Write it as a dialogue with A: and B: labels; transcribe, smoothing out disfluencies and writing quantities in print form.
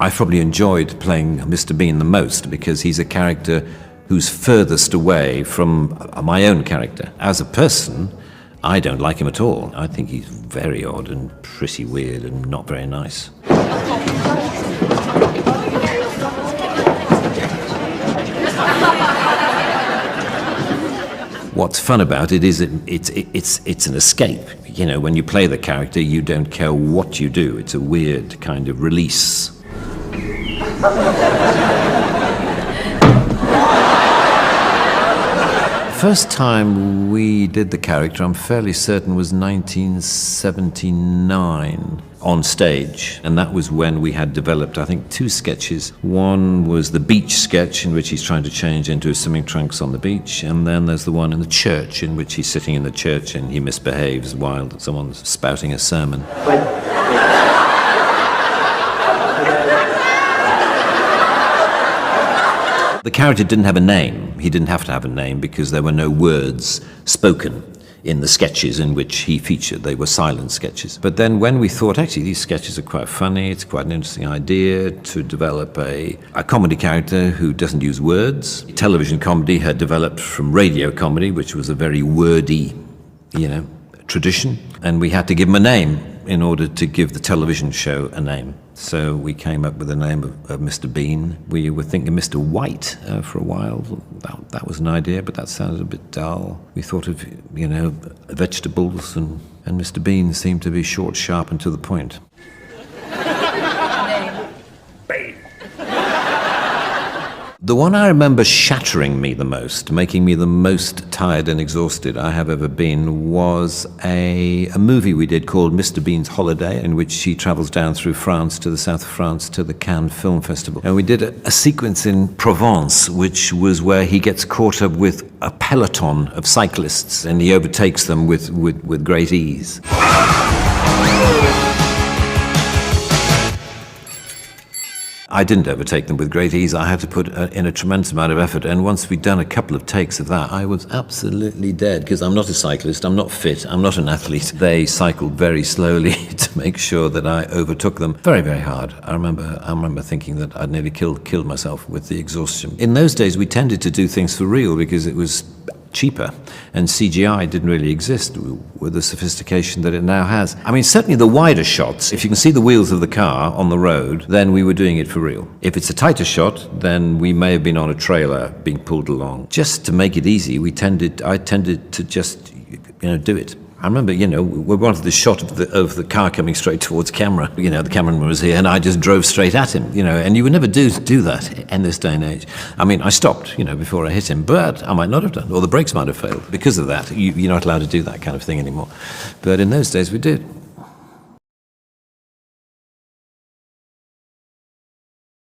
A: I probably enjoyed playing Mr. Bean the most because he's a character who's furthest away from my own character. As a person, I don't like him at all. I think he's very odd and pretty weird and not very nice. What's fun about it is it's an escape. You know, when you play the character, you don't care what you do. It's a weird kind of release. First time we did the character, I'm fairly certain, was 1979 on stage. And that was when we had developed, I think, 2 sketches. One was the beach sketch, in which he's trying to change into his swimming trunks on the beach. And then there's the one in the church, in which he's sitting in the church and he misbehaves while someone's spouting a sermon. The character didn't have a name. He didn't have to have a name because there were no words spoken in the sketches in which he featured. They were silent sketches. But then when we thought, actually, these sketches are quite funny, it's quite an interesting idea to develop a comedy character who doesn't use words. Television comedy had developed from radio comedy, which was a very wordy, tradition. And we had to give him a name in order to give the television show a name. So we came up with the name of Mr. Bean. We were thinking Mr. White for a while. That was an idea, but that sounded a bit dull. We thought of, vegetables, and Mr. Bean seemed to be short, sharp, and to the point. The one I remember shattering me the most, making me the most tired and exhausted I have ever been, was a movie we did called Mr. Bean's Holiday, in which he travels down through France to the south of France to the Cannes Film Festival. And we did a sequence in Provence, which was where he gets caught up with a peloton of cyclists and he overtakes them with great ease. I didn't overtake them with great ease. I had to put in a tremendous amount of effort, and once we'd done a couple of takes of that, I was absolutely dead, because I'm not a cyclist, I'm not fit, I'm not an athlete. They cycled very slowly to make sure that I overtook them. Very, very hard. I remember thinking that I'd nearly killed myself with the exhaustion. In those days, we tended to do things for real because it was cheaper, and CGI didn't really exist with the sophistication that it now has. I mean, certainly the wider shots, if you can see the wheels of the car on the road, then we were doing it for real. If it's a tighter shot, then we may have been on a trailer being pulled along. Just to make it easy, I tended to just, do it. I remember, we wanted the shot of the car coming straight towards camera. The cameraman was here, and I just drove straight at him, and you would never do that in this day and age. I mean, I stopped, before I hit him, but I might not have done, or the brakes might have failed. Because of that, you're not allowed to do that kind of thing anymore. But in those days, we did.